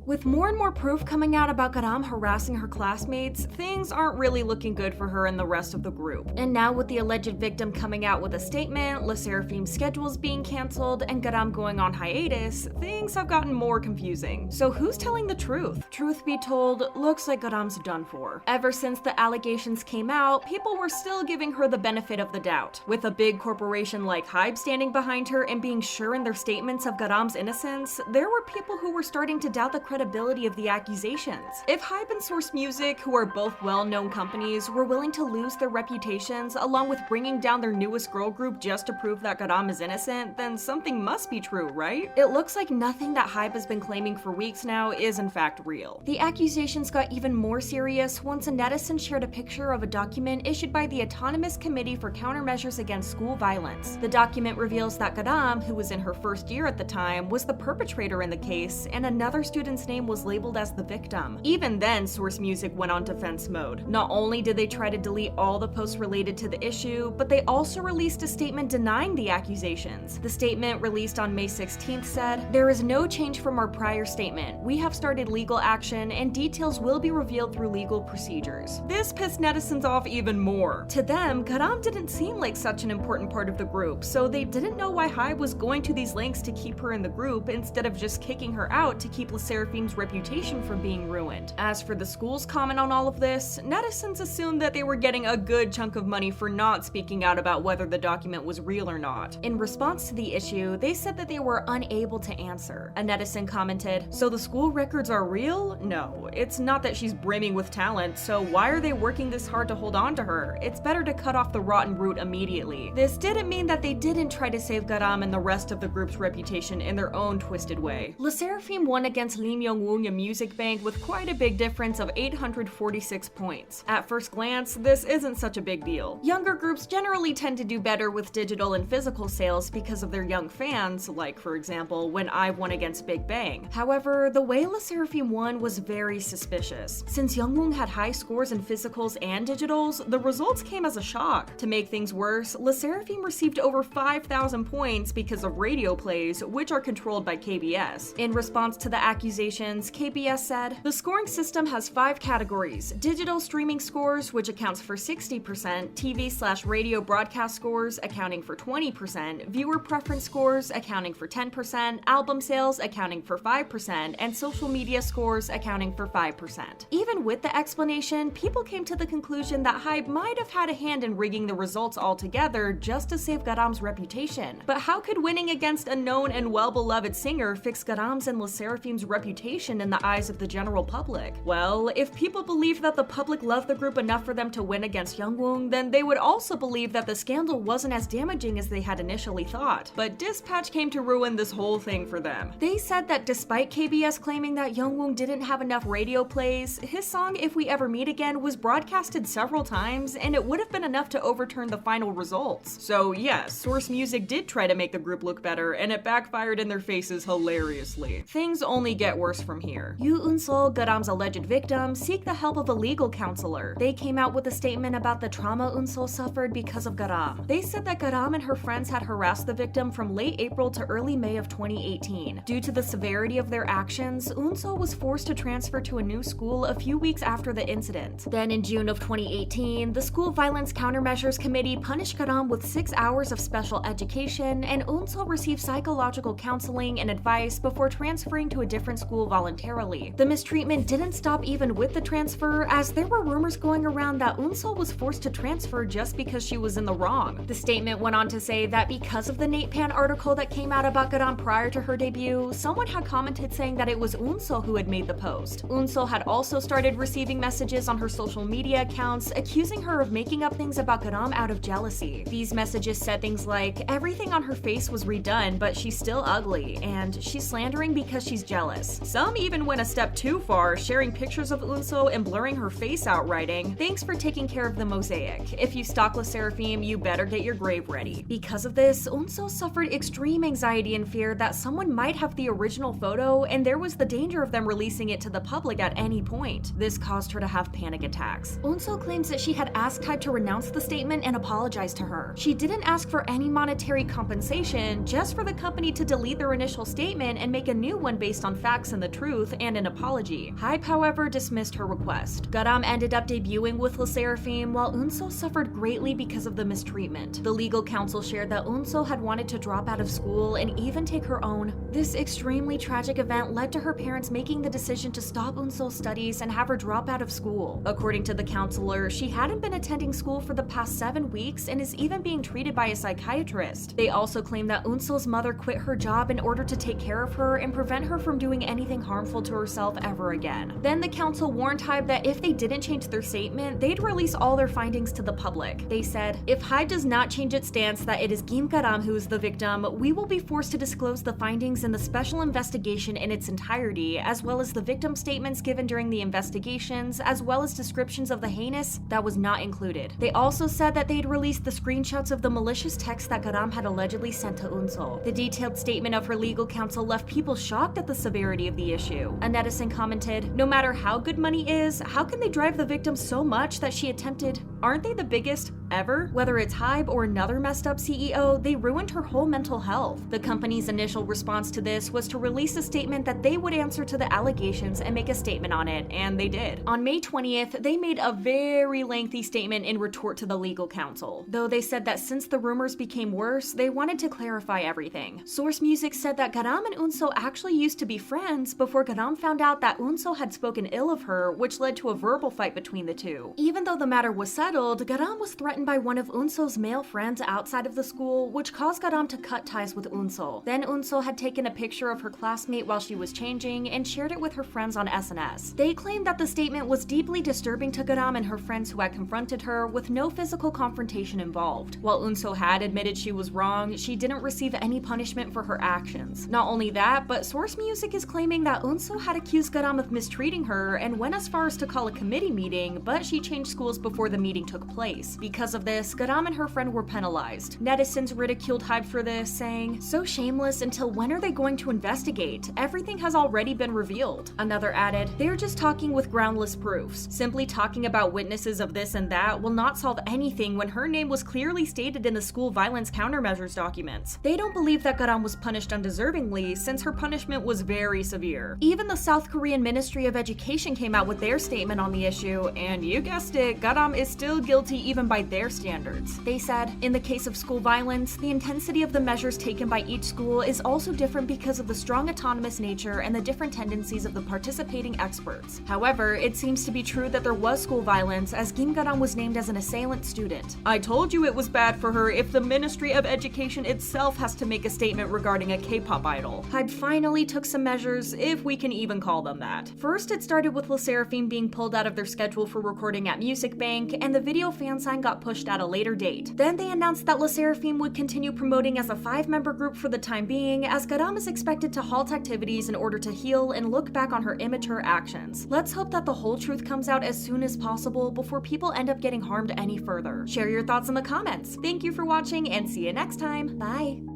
With more and more proof coming out about Garam harassing her classmates, things aren't really looking good for her and the rest of the group. And now with the alleged victim coming out with a statement, SSERAFIM's schedules being cancelled, and Garam going on hiatus, things have gotten more confusing. So who's telling the truth? Truth be told, looks like Garam's done for. Ever since the allegations came out, people were still giving her the benefit of the doubt. With a big corporation like HYBE standing behind her and being sure in their statements of Garam's innocence, there were people who were starting to doubt the credibility of the accusations. If HYBE and Source Music, who are both well-known companies, were willing to lose their reputations along with bringing down their newest girl group just to prove that Garam is innocent, then something must be true, right? It looks like nothing that HYBE has been claiming for weeks now is in fact real. The accusations got even more serious once a netizen shared a picture of a document issued by the Autonomous Committee for Countermeasures Against School Violence. The document reveals that Garam, who was in her first year at the time, was the perpetrator in the case, and another student's name was labeled as the victim. Even then, Source Music went on defense mode. Not only did they try to delete all the posts related to the issue, but they also released a statement denying the accusations. The statement, released on May 16th, said, "There is no change from our prior statement. We have started legal action, and details will be revealed through legal procedures." This pissed netizens off even more. To them, Garam didn't seem like such an important part of the group, so they didn't know why HYBE was going to these lengths to keep her in the group instead of just kicking her out to keep SSERAFIM's reputation from being ruined. As for the school's comment on all of this, netizens assumed that they were getting a good chunk of money for not speaking out about whether the document was real or not. In response to the issue, they said that they were unable to answer. A netizen commented, "So the school records are real? No, it's not that she's brimming with talent, so why are they working this hard to hold on to her? It's better to cut off the rotten root immediately." This didn't mean that they didn't try to save Garam and the rest of the group's reputation in their own twisted way. SSERAFIM won against Lee Myung-woong and Music Bank with quite a big difference of 846 points. At first glance, this isn't such a big deal. Younger groups generally tend to do better with digital and physical sales because of their young fans, like for example, when IVE won against Big Bang. However, the way SSERAFIM won was very suspicious. Since Youngwoong had high scores in physicals and digitals, the results came as a shock. To make things worse, SSERAFIM received over 5,000 points because of radio plays, which are controlled by KBS. In response to the accusations, KBS said, "The scoring system has 5 categories: digital streaming scores, which accounts for 60%, TV/radio broadcast scores accounting for 20%, viewer preference scores accounting for 10%, album sales accounting for 5%, and social media scores accounting for 5%. Even with the explanation, people came to the conclusion that HYBE might have had a hand in rigging the results altogether just to save Garam's reputation. But how could winning against a known and well-beloved singer fix Garam's and SSERAFIM's reputation in the eyes of the general public? Well, if people believed that the public loved the group enough for them to win against Youngwoong, then they would also believe that the scandal wasn't as damaging as they had initially thought. But Dispatch came to ruin this whole thing for them. They said that despite KBS claiming that Youngwoong didn't have enough radio plays, his song If We Ever Meet Again was broadcasted several times, and it would have been enough to overturn the final results. So yes, Source Music did try to make the group look better, and it backfired in their faces hilariously. Things only get worse from here. Yoo Eun-sol, Garam's alleged victim, seek the help of a legal counselor. They came out with a statement about the trauma Eun-sol suffered because of Garam. They said that Garam and her friends had harassed the victim from late April to early May of 2018. Due to the severity of their actions, Eun-sol was forced to transfer to a new school a few weeks after the incident. Then in June of 2018, the School Violence Countermeasures Committee punished Garam with 6 hours of special education, and Eun-sol received psychological counseling and advice before transferring to a different school voluntarily. The mistreatment didn't stop even with the transfer, as there were rumors going around that Eun-sol was forced to transfer just because she was in the wrong. The statement went on to say that because of the Nate Pan article that came out about Garam prior to her debut, someone had commented saying that it was Eun-sol who had made the post. Eun-sol had also started receiving messages on her social media accounts accusing her of making up things about Garam out of jealousy. These messages said things like, everything on her face was redone, but she's still ugly, and she's slandering because she's jealous. Some even went a step too far, sharing pictures of Eun-sol and blurring her face out, writing, "Thanks for taking care of the mosaic. If you stalk SSERAFIM, you better get your grave ready." Because of this, Eun-sol suffered extreme anxiety and fear that someone might have the original photo, and there was the danger of them releasing it to the public at any point. This caused her to have panic attacks. Eun-sol claims that she had asked HYBE to renounce the statement and apologize to her. She didn't ask for any monetary compensation, just for the company to delete their initial statement and make a new one based on facts and in the truth and an apology. HYBE, however, dismissed her request. Garam ended up debuting with SSERAFIM, while Eunso suffered greatly because of the mistreatment. The legal counsel shared that Eunso had wanted to drop out of school and even take her own. This extremely tragic event led to her parents making the decision to stop Eunso's studies and have her drop out of school. According to the counselor, she hadn't been attending school for the past 7 weeks and is even being treated by a psychiatrist. They also claim that Eunso's mother quit her job in order to take care of her and prevent her from doing anything harmful to herself ever again. Then the council warned HYBE that if they didn't change their statement, they'd release all their findings to the public. They said, "If HYBE does not change its stance that it is Kim Garam who is the victim, we will be forced to disclose the findings in the special investigation in its entirety, as well as the victim statements given during the investigations, as well as descriptions of the heinous that was not included." They also said that they'd released the screenshots of the malicious text that Garam had allegedly sent to Eunso. The detailed statement of her legal counsel left people shocked at the severity of the issue. A netizen commented, "No matter how good money is, how can they drive the victim so much that she attempted? Aren't they the biggest ever?" Whether it's HYBE or another messed up CEO, they ruined her whole mental health. The company's initial response to this was to release a statement that they would answer to the allegations and make a statement on it, and they did. On May 20th, they made a very lengthy statement in retort to the legal counsel, though they said that since the rumors became worse, they wanted to clarify everything. Source Music said that Garam and Eunso actually used to be friends before Garam found out that Eunso had spoken ill of her, which led to a verbal fight between the two. Even though the matter was settled, Garam was threatened by one of Eunso's male friends outside of the school, which caused Garam to cut ties with Eunso. Then Eunso had taken a picture of her classmate while she was changing and shared it with her friends on SNS. They claimed that the statement was deeply disturbing to Garam and her friends who had confronted her, with no physical confrontation involved. While Eunso had admitted she was wrong, she didn't receive any punishment for her actions. Not only that, but Source Music is claiming that Eunso had accused Garam of mistreating her and went as far as to call a committee meeting, but she changed schools before the meeting took place. Because of this, Garam and her friend were penalized. Netizens ridiculed HYBE for this, saying, "So shameless, until when are they going to investigate? Everything has already been revealed." Another added, "They're just talking with groundless proofs. Simply talking about witnesses of this and that will not solve anything when her name was clearly stated in the school violence countermeasures documents." They don't believe that Garam was punished undeservingly, since her punishment was very severe. Even the South Korean Ministry of Education came out with their statement on the issue, and you guessed it, Garam is still guilty even by their standards. They said, "In the case of school violence, the intensity of the measures taken by each school is also different because of the strong autonomous nature and the different tendencies of the participating experts. However, it seems to be true that there was school violence, as Kim Garam was named as an assailant student. I told you it was bad for her if the Ministry of Education itself has to make a statement regarding a K-pop idol." HYBE finally took some measures, if we can even call them that. First, it started with SSERAFIM being pulled out of their schedule for recording at Music Bank, and the video fan sign got pushed at a later date. Then they announced that SSERAFIM would continue promoting as a 5-member group for the time being, as Garam is expected to halt activities in order to heal and look back on her immature actions. Let's hope that the whole truth comes out as soon as possible before people end up getting harmed any further. Share your thoughts in the comments. Thank you for watching and see you next time. Bye!